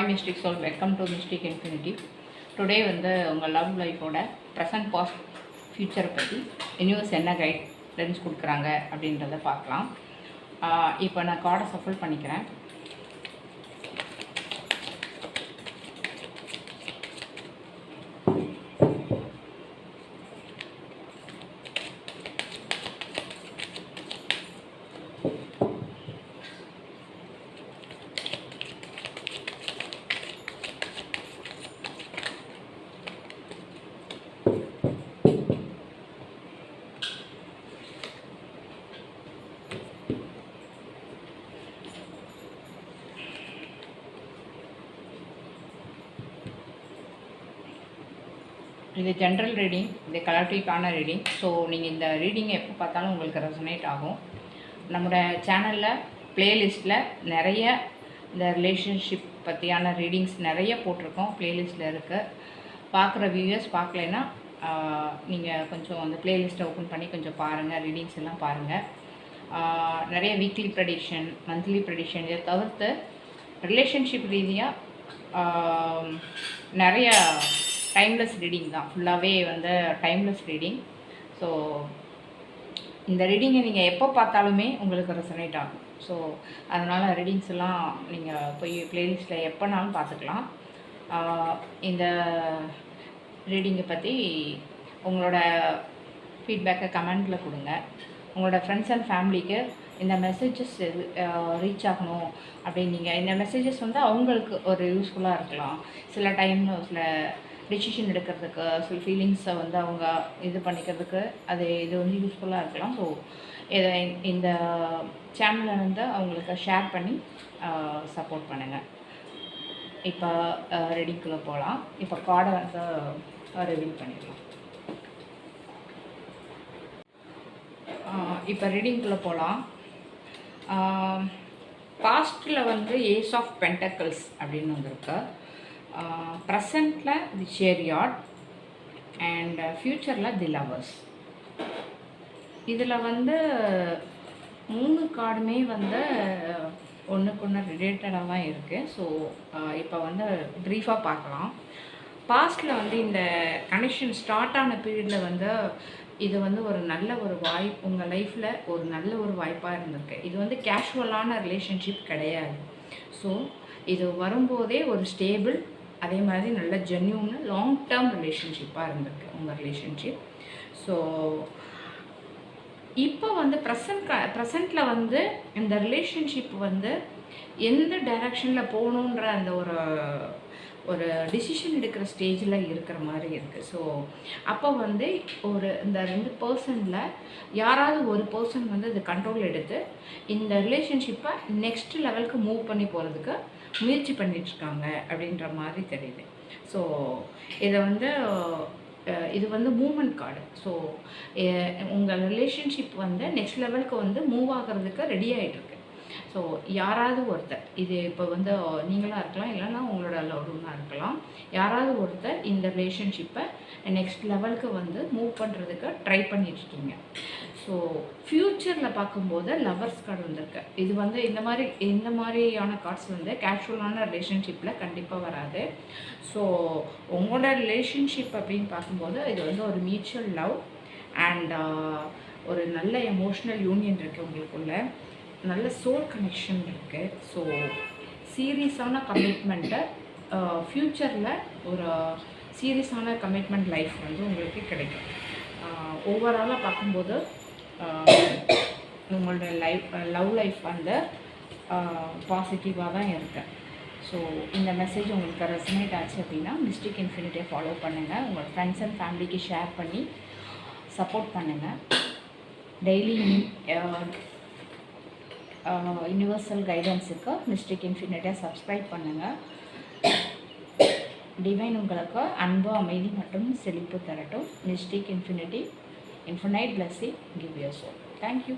Hi Mystic Soul, welcome to Mystic Infinity. Today வந்து உங்கள் love லைஃபோட ப்ரெசன்ட் பாஸ்ட் ஃப்யூச்சரை பற்றி யூனிவர்ஸ் என்ன கைடன்ஸ் கொடுக்குறாங்க அப்படின்றத பார்க்கலாம். இப்போ நான் கார்டை சஃபல் பண்ணிக்கிறேன். இது ஜென்ரல் ரீடிங், இது கலெக்டிவான ரீடிங். ஸோ நீங்கள் இந்த ரீடிங்கை எப்போ பார்த்தாலும் உங்களுக்கு ரெசனேட் ஆகும். நம்மளோட சேனலில் ப்ளேலிஸ்ட்டில் நிறைய இந்த ரிலேஷன்ஷிப் பற்றியான ரீடிங்ஸ் நிறைய போட்டிருக்கோம். ப்ளேலிஸ்ட்டில் இருக்குது. பார்க்குற வியூவர்ஸ் பார்க்கலைன்னா நீங்கள் கொஞ்சம் அந்த ப்ளேலிஸ்ட்டை ஓப்பன் பண்ணி கொஞ்சம் பாருங்கள், ரீடிங்ஸ் எல்லாம் பாருங்கள். நிறைய வீக்லி ப்ரெடிக்ஷன், மந்த்லி ப்ரெடிக்ஷன், இதை தவிர்த்து ரிலேஷன்ஷிப் ரீதியாக நிறைய டைம்லெஸ் ரீடிங் தான். ஃபுல்லாகவே வந்து டைம்லெஸ் ரீடிங். ஸோ இந்த ரீடிங்கை நீங்கள் எப்போ பார்த்தாலுமே உங்களுக்கு ரெசனேட் ஆகும். ஸோ அதனால் ரீடிங்ஸ் எல்லாம் நீங்கள் போய் ப்ளேலிஸ்ட்டில் எப்போனாலும் பார்த்துக்கலாம். இந்த ரீடிங்கை பற்றி உங்களோட ஃபீட்பேக்கை கமெண்டில் கொடுங்க. உங்களோட ஃப்ரெண்ட்ஸ் அண்ட் ஃபேமிலிக்கு இந்த மெசேஜஸ் ரீச் ஆகணும் அப்படின்னு நீங்கள் இந்த மெசேஜஸ் வந்து அவங்களுக்கு ஒரு யூஸ்ஃபுல்லாக இருக்கலாம். சில டைம் சில டிசிஷன் எடுக்கிறதுக்கு, சில ஃபீலிங்ஸை வந்து அவங்க இது பண்ணிக்கிறதுக்கு இது வந்து யூஸ்ஃபுல்லாக இருக்கலாம். ஸோ இதை இந்த சேனலை வந்து அவங்களுக்கு ஷேர் பண்ணி சப்போர்ட் பண்ணுங்கள். இப்போ ரெடிக்குள்ளே போகலாம். இப்போ கார்டை வந்து ரிவீல் பண்ணிடலாம். இப்போ ரீடிங்குள்ளே போகலாம். பாஸ்ட்டில் வந்து ஏஸ் ஆஃப் பென்டக்கிள்ஸ் அப்படின்னு வந்திருக்கு. ப்ரெசண்ட்டில் தி சேரியாட் அண்ட் ஃப்யூச்சரில் தி லவர்ஸ். இதில் வந்து 3 கார்டுமே வந்து ஒன்றுக்கு ஒன்று ரிலேட்டடாக தான் இருக்குது. ஸோ இப்போ வந்து ப்ரீஃபாக பார்க்கலாம். பாஸ்ட்டில் வந்து இந்த கனெக்ஷன் ஸ்டார்ட் ஆன பீரியடில் வந்து இது வந்து ஒரு நல்ல ஒரு வாய்ப்பு, உங்கள் லைஃப்பில் ஒரு நல்ல ஒரு வாய்ப்பாக இருந்திருக்கு. இது வந்து கேஷுவலான ரிலேஷன்ஷிப் கிடையாது. ஸோ இது வரும்போதே ஒரு ஸ்டேபிள், அதே மாதிரி நல்ல ஜென்யூன் லாங் டேர்ம் ரிலேஷன்ஷிப்பாக இருந்திருக்கு உங்கள் ரிலேஷன்ஷிப். ஸோ இப்போ வந்து ப்ரெசண்ட்டில் வந்து இந்த ரிலேஷன்ஷிப் வந்து எந்த டைரக்ஷனில் போகணுன்ற அந்த ஒரு டிசிஷன் எடுக்கிற ஸ்டேஜில் இருக்கிற மாதிரி இருக்குது. ஸோ அப்போ வந்து இந்த 2 பர்சனில் யாராவது ஒரு பர்சன் வந்து இது கண்ட்ரோல் எடுத்து இந்த ரிலேஷன்ஷிப்பை நெக்ஸ்ட் லெவலுக்கு மூவ் பண்ணி போகிறதுக்கு முயற்சி பண்ணிகிட்ருக்காங்க அப்படின்ற மாதிரி தெரியுது. ஸோ இதை வந்து இது வந்து மூமெண்ட் கார்டு. ஸோ உங்கள் ரிலேஷன்ஷிப் வந்து நெக்ஸ்ட் லெவலுக்கு வந்து மூவ் ஆகிறதுக்கு ரெடி ஆகிட்டுருக்கு. ஸோ யாராவது ஒருத்தர், இது இப்போ வந்து நீங்களாக இருக்கலாம், இல்லைன்னா உங்களோட லவ்டாக இருக்கலாம், யாராவது ஒருத்தர் இந்த ரிலேஷன்ஷிப்பை நெக்ஸ்ட் லெவலுக்கு வந்து மூவ் பண்ணுறதுக்கு ட்ரை பண்ணிட்டுருக்கீங்க. ஸோ ஃப்யூச்சரில் பார்க்கும்போது லவர்ஸ் கார்டு வந்திருக்கு. இது வந்து இந்த மாதிரியான கார்ட்ஸ் வந்து கேஷுவலான ரிலேஷன்ஷிப்பில் கண்டிப்பாக வராது. ஸோ உங்களோட ரிலேஷன்ஷிப் அப்படின்னு பார்க்கும்போது இது வந்து ஒரு மியூச்சுவல் லவ் அண்ட் ஒரு நல்ல எமோஷ்னல் யூனியன் இருக்குது உங்களுக்குள்ள, நல்ல சோல் கனெக்ஷன் இருக்குது. ஸோ சீரியஸான கமிட்மெண்ட்டை ஃப்யூச்சரில் ஒரு சீரியஸான கமிட்மெண்ட் லைஃப் வந்து உங்களுக்கு கிடைக்கும். ஓவராலாக பார்க்கும்போது உங்களோட லவ் லைஃப் வந்து பாசிட்டிவாக தான் இருக்குது. ஸோ இந்த மெசேஜ் உங்களுக்கு ரெசனேட் ஆச்சு அப்படின்னா மிஸ்டிக் இன்ஃபினிட்டியை ஃபாலோ பண்ணுங்கள். உங்கள் ஃப்ரெண்ட்ஸ் அண்ட் ஃபேமிலிக்கு ஷேர் பண்ணி சப்போர்ட் பண்ணுங்கள். டெய்லி யூனிவர்சல் கைடன்ஸுக்கு மிஸ்டிக் இன்ஃபினிட்டியை சப்ஸ்கிரைப் பண்ணுங்கள். டிவைன் உங்களுக்கு அன்பு, அமைதி மற்றும் செழிப்பு தரட்டும். Mystic infinity, infinite blessing, give your soul. Thank you.